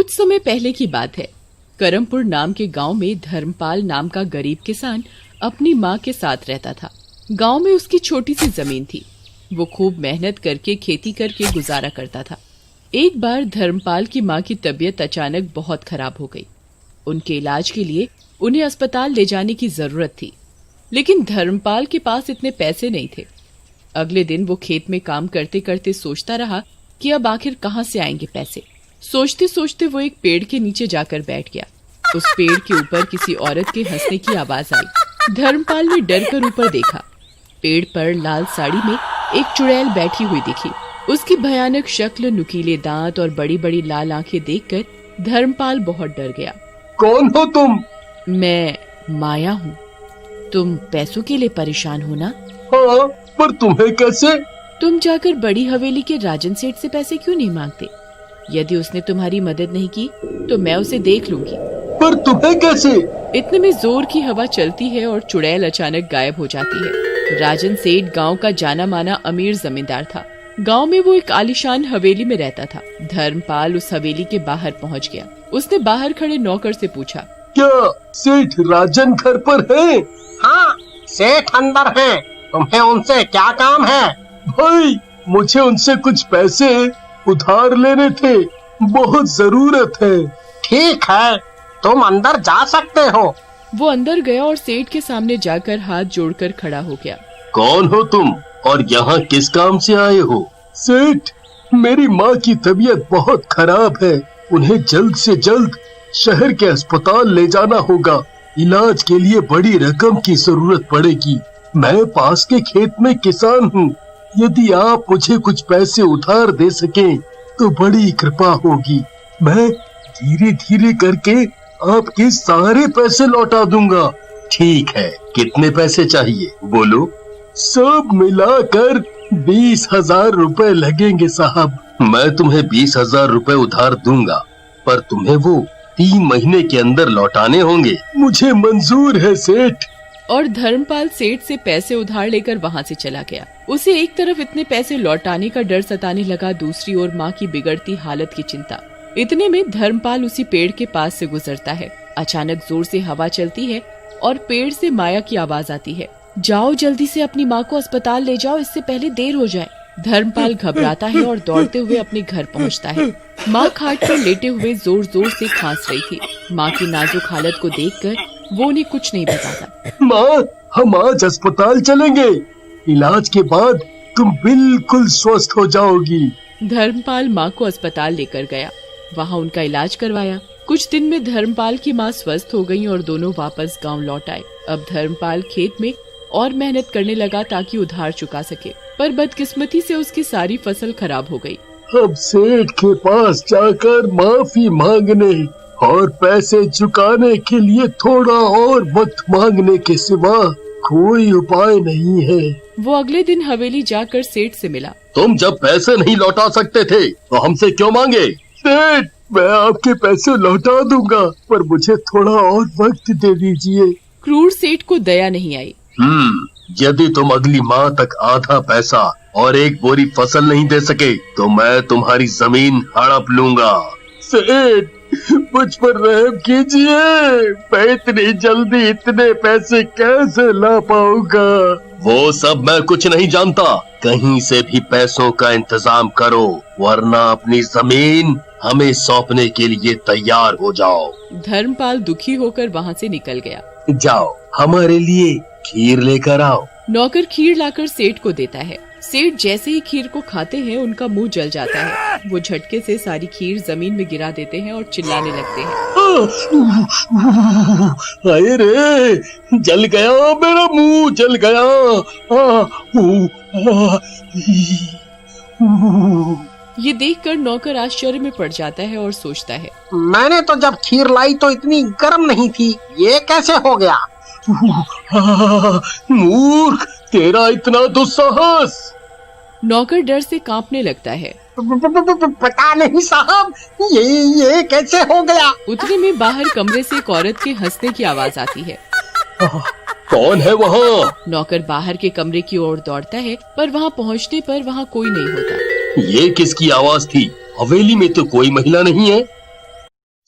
कुछ समय पहले की बात है। करमपुर नाम के गांव में धर्मपाल नाम का गरीब किसान अपनी माँ के साथ रहता था। गांव में उसकी छोटी सी जमीन थी। वो खूब मेहनत करके खेती करके गुजारा करता था। एक बार धर्मपाल की माँ की तबीयत अचानक बहुत खराब हो गई। उनके इलाज के लिए उन्हें अस्पताल ले जाने की जरूरत थी, लेकिन धर्मपाल के पास इतने पैसे नहीं थे। अगले दिन वो खेत में काम करते करते सोचता रहा कि अब आखिर कहाँ से आएंगे पैसे। सोचते सोचते वो एक पेड़ के नीचे जाकर बैठ गया। उस पेड़ के ऊपर किसी औरत के हंसने की आवाज आई। धर्मपाल ने डर कर ऊपर देखा। पेड़ पर लाल साड़ी में एक चुड़ैल बैठी हुई दिखी। उसकी भयानक शक्ल, नुकीले दांत और बड़ी बड़ी लाल आंखें देखकर धर्मपाल बहुत डर गया। कौन हो तुम? मैं माया हूँ। तुम पैसों के लिए परेशान हो ना? हाँ, पर तुम्हें कैसे? तुम जाकर बड़ी हवेली के राजन सेठ से पैसे क्यों नहीं मांगते? यदि उसने तुम्हारी मदद नहीं की तो मैं उसे देख लूंगी। पर तुम्हें कैसे? इतने में जोर की हवा चलती है और चुड़ैल अचानक गायब हो जाती है। राजन सेठ गांव का जाना माना अमीर जमींदार था। गांव में वो एक आलीशान हवेली में रहता था। धर्मपाल उस हवेली के बाहर पहुंच गया। उसने बाहर खड़े नौकर से पूछा, क्या सेठ राजन घर पर है? हाँ, सेठ अंदर हैं। तुम्हें उनसे क्या काम है? भाई, मुझे उनसे कुछ पैसे उधार लेने थे, बहुत जरूरत है। ठीक है, तुम अंदर जा सकते हो। वो अंदर गया और सेठ के सामने जाकर हाथ जोड़कर खड़ा हो गया। कौन हो तुम और यहाँ किस काम से आए हो? सेठ, मेरी माँ की तबीयत बहुत खराब है। उन्हें जल्द से जल्द शहर के अस्पताल ले जाना होगा। इलाज के लिए बड़ी रकम की जरूरत पड़ेगी। मैं पास के खेत में किसान हूँ। यदि आप मुझे कुछ पैसे उधार दे सकें तो बड़ी कृपा होगी। मैं धीरे धीरे करके आपके सारे पैसे लौटा दूंगा। ठीक है, कितने पैसे चाहिए बोलो? सब मिलाकर 20,000 रुपए लगेंगे साहब। मैं तुम्हें 20,000 रुपए उधार दूंगा, पर तुम्हें वो 3 महीने के अंदर लौटाने होंगे। मुझे मंजूर है सेठ। और धर्मपाल सेठ से पैसे उधार लेकर वहाँ से चला गया। उसे एक तरफ इतने पैसे लौटाने का डर सताने लगा, दूसरी ओर माँ की बिगड़ती हालत की चिंता। इतने में धर्मपाल उसी पेड़ के पास से गुजरता है। अचानक जोर से हवा चलती है और पेड़ से माया की आवाज आती है, जाओ जल्दी से अपनी माँ को अस्पताल ले जाओ, इससे पहले देर हो जाए। धर्मपाल घबराता है और दौड़ते हुए अपने घर पहुँचता है। माँ खाट पर लेटे हुए जोर जोर से खांस रही थी। माँ की नाजुक हालत को देखकर वो उन्हें कुछ नहीं बताता। माँ, हम आज अस्पताल चलेंगे। इलाज के बाद तुम बिल्कुल स्वस्थ हो जाओगी। धर्मपाल माँ को अस्पताल लेकर गया। वहाँ उनका इलाज करवाया। कुछ दिन में धर्मपाल की माँ स्वस्थ हो गई और दोनों वापस गांव लौट आए। अब धर्मपाल खेत में और मेहनत करने लगा ताकि उधार चुका सके, पर बदकिस्मती से उसकी सारी फसल खराब हो गई। अब सेठ के पास जाकर माफी मांगने और पैसे चुकाने के लिए थोड़ा और वक्त मांगने के सिवा कोई उपाय नहीं है। वो अगले दिन हवेली जाकर सेठ से मिला। तुम जब पैसे नहीं लौटा सकते थे तो हमसे क्यों मांगे? सेठ, मैं आपके पैसे लौटा दूंगा, पर मुझे थोड़ा और वक्त दे दीजिए। क्रूर सेठ को दया नहीं आई। यदि तुम अगली माह तक आधा पैसा और एक बोरी फसल नहीं दे सके तो मैं तुम्हारी जमीन हड़प लूंगा। सेठ, मुझ पर रहम कीजिए। मैं इतनी जल्दी इतने पैसे कैसे ला पाऊंगा? वो सब मैं कुछ नहीं जानता। कहीं से भी पैसों का इंतजाम करो, वरना अपनी जमीन हमें सौंपने के लिए तैयार हो जाओ। धर्मपाल दुखी होकर वहाँ से निकल गया। जाओ, हमारे लिए खीर लेकर आओ। नौकर खीर लाकर सेठ को देता है। सेठ जैसे ही खीर को खाते हैं उनका मुंह जल जाता है। वो झटके से सारी खीर जमीन में गिरा देते हैं और चिल्लाने लगते हैं। हाय रे, जल गया, मेरा मुंह जल गया। ये देखकर नौकर आश्चर्य में पड़ जाता है और सोचता है, मैंने तो जब खीर लाई तो इतनी गर्म नहीं थी, ये कैसे हो गया? मूर्ख, तेरा इतना दुस्साहस। नौकर डर से कांपने लगता है। पता नहीं साहब, ये कैसे हो गया? उतने में बाहर कमरे से एक औरत के हंसने की आवाज आती है। कौन है वहाँ? नौकर बाहर के कमरे की ओर दौड़ता है, पर वहाँ पहुँचने पर वहाँ कोई नहीं होता। ये किसकी आवाज थी? हवेली में तो कोई महिला नहीं है।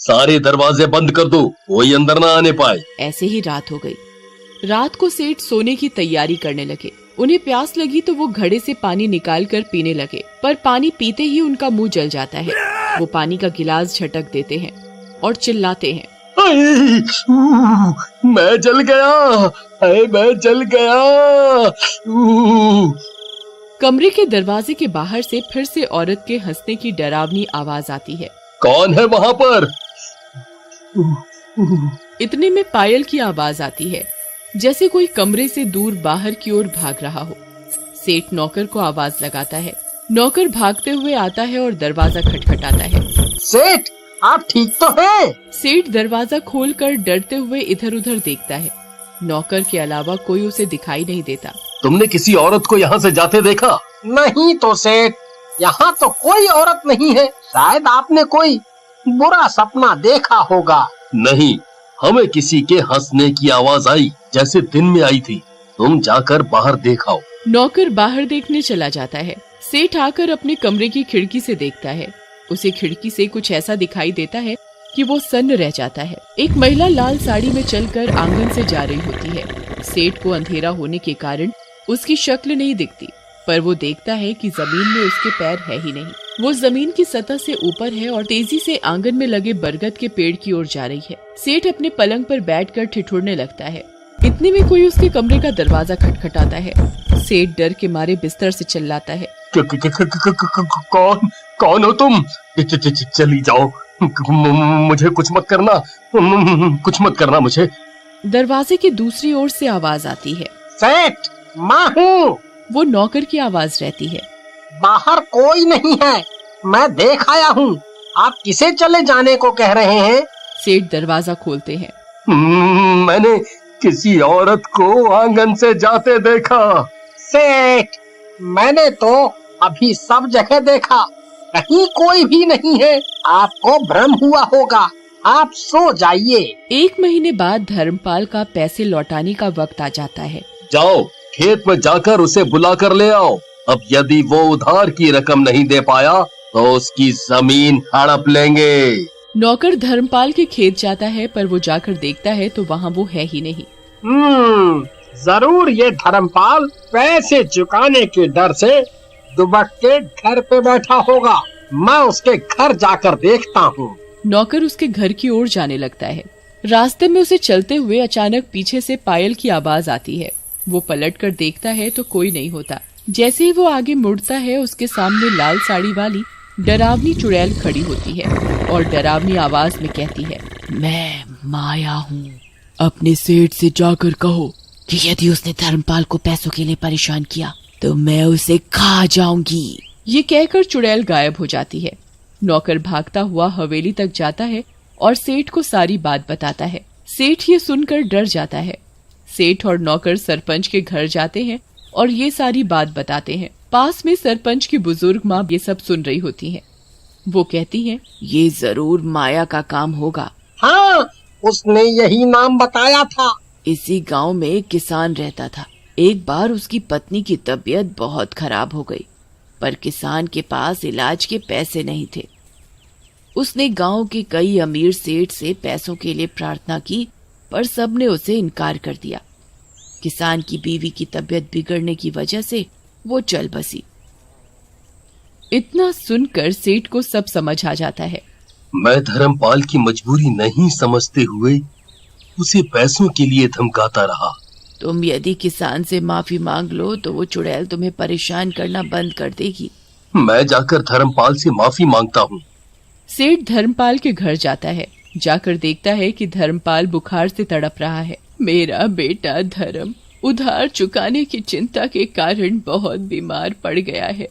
सारे दरवाजे बंद कर दो, कोई अंदर ना आने पाए। ऐसे ही रात हो गई। रात को सेठ सोने की तैयारी करने लगे। उन्हें प्यास लगी तो वो घड़े से पानी निकाल कर पीने लगे, पर पानी पीते ही उनका मुंह जल जाता है। वो पानी का गिलास झटक देते हैं और चिल्लाते हैं, मैं जल गया, मैं जल गया। कमरे के दरवाजे के बाहर से फिर से औरत के हंसने की डरावनी आवाज आती है। कौन है वहाँ पर? इतने में पायल की आवाज आती है, जैसे कोई कमरे से दूर बाहर की ओर भाग रहा हो। सेठ नौकर को आवाज लगाता है। नौकर भागते हुए आता है और दरवाजा खटखटाता है। सेठ, आप ठीक तो हैं? सेठ दरवाजा खोलकर डरते हुए इधर उधर देखता है। नौकर के अलावा कोई उसे दिखाई नहीं देता। तुमने किसी औरत को यहाँ से जाते देखा? नहीं तो सेठ, यहाँ तो कोई औरत नहीं है। शायद आपने कोई बुरा सपना देखा होगा। नहीं, हमें किसी के हंसने की आवाज आई, जैसे दिन में आई थी। तुम जाकर बाहर देखाओ। नौकर बाहर देखने चला जाता है। सेठ आकर अपने कमरे की खिड़की से देखता है। उसे खिड़की से कुछ ऐसा दिखाई देता है कि वो सन्न रह जाता है। एक महिला लाल साड़ी में चलकर आंगन से जा रही होती है। सेठ को अंधेरा होने के कारण उसकी शक्ल नहीं दिखती, पर वो देखता है कि जमीन में उसके पैर है ही नहीं। वो जमीन की सतह से ऊपर है और तेजी से आंगन में लगे बरगद के पेड़ की ओर जा रही है। सेठ अपने पलंग पर बैठकर ठिठुरने लगता है। इतने में कोई उसके कमरे का दरवाजा खटखटाता है। सेठ डर के मारे बिस्तर से चिल्लाता है, कौन हो तुम? चली जाओ, मुझे कुछ मत करना, कुछ मत करना मुझे। दरवाजे की दूसरी ओर से आवाज आती है, सेठ, मैं हूँ। वो नौकर की आवाज रहती है। बाहर कोई नहीं है, मैं देख आया हूँ। आप किसे चले जाने को कह रहे हैं? सेठ दरवाजा खोलते हैं। मैंने किसी औरत को आंगन से जाते देखा। सेठ, मैंने तो अभी सब जगह देखा, कहीं कोई भी नहीं है। आपको भ्रम हुआ होगा, आप सो जाइए। 1 महीने बाद धर्मपाल का पैसे लौटाने का वक्त आ जाता है। जाओ, खेत में जाकर उसे बुला कर ले आओ। अब यदि वो उधार की रकम नहीं दे पाया तो उसकी जमीन हड़प लेंगे। नौकर धर्मपाल के खेत जाता है, पर वो जाकर देखता है तो वहाँ वो है ही नहीं। जरूर ये धर्मपाल पैसे चुकाने के डर से दुबक के घर पे बैठा होगा। मैं उसके घर जाकर देखता हूँ। नौकर उसके घर की ओर जाने लगता है। रास्ते में उसे चलते हुए अचानक पीछे से पायल की आवाज आती है। वो पलटकर देखता है तो कोई नहीं होता। जैसे ही वो आगे मुड़ता है, उसके सामने लाल साड़ी वाली डरावनी चुड़ैल खड़ी होती है और डरावनी आवाज में कहती है, मैं माया हूँ। अपने सेठ से जाकर कहो कि यदि उसने धर्मपाल को पैसों के लिए परेशान किया तो मैं उसे खा जाऊंगी। ये कहकर चुड़ैल गायब हो जाती है। नौकर भागता हुआ हवेली तक जाता है और सेठ को सारी बात बताता है। सेठ ये सुनकर डर जाता है। सेठ और नौकर सरपंच के घर जाते हैं और ये सारी बात बताते हैं। पास में सरपंच की बुजुर्ग माँ ये सब सुन रही होती हैं। वो कहती हैं, ये जरूर माया का काम होगा। हाँ, उसने यही नाम बताया था। इसी गांव में एक किसान रहता था। एक बार उसकी पत्नी की तबीयत बहुत खराब हो गई, पर किसान के पास इलाज के पैसे नहीं थे। उसने गांव के कई अमीर सेठ से पैसों के लिए प्रार्थना की, पर सबने उसे इनकार कर दिया। किसान की बीवी की तबीयत बिगड़ने की वजह से वो चल बसी। इतना सुनकर सेठ को सब समझ आ जाता है। मैं धर्मपाल की मजबूरी नहीं समझते हुए उसे पैसों के लिए धमकाता रहा। तुम यदि किसान से माफी मांग लो तो वो चुड़ैल तुम्हें परेशान करना बंद कर देगी। मैं जाकर धर्मपाल से माफी मांगता हूँ। सेठ धर्मपाल के घर जाता है। जाकर देखता है कि धर्मपाल बुखार से तड़प रहा है। मेरा बेटा धर्म उधार चुकाने की चिंता के कारण बहुत बीमार पड़ गया है।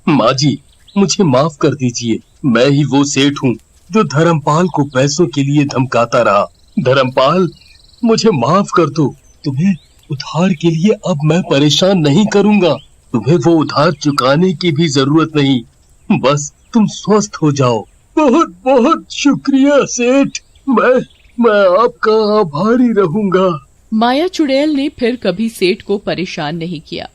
माँ जी, मुझे माफ कर दीजिए। मैं ही वो सेठ हूँ जो धर्मपाल को पैसों के लिए धमकाता रहा। धर्मपाल, मुझे माफ कर दो। तुम्हें उधार के लिए अब मैं परेशान नहीं करूँगा। तुम्हें वो उधार चुकाने की भी जरूरत नहीं, बस तुम स्वस्थ हो जाओ। बहुत बहुत शुक्रिया सेठ, मैं आपका आभारी रहूंगा। माया चुड़ैल ने फिर कभी सेठ को परेशान नहीं किया।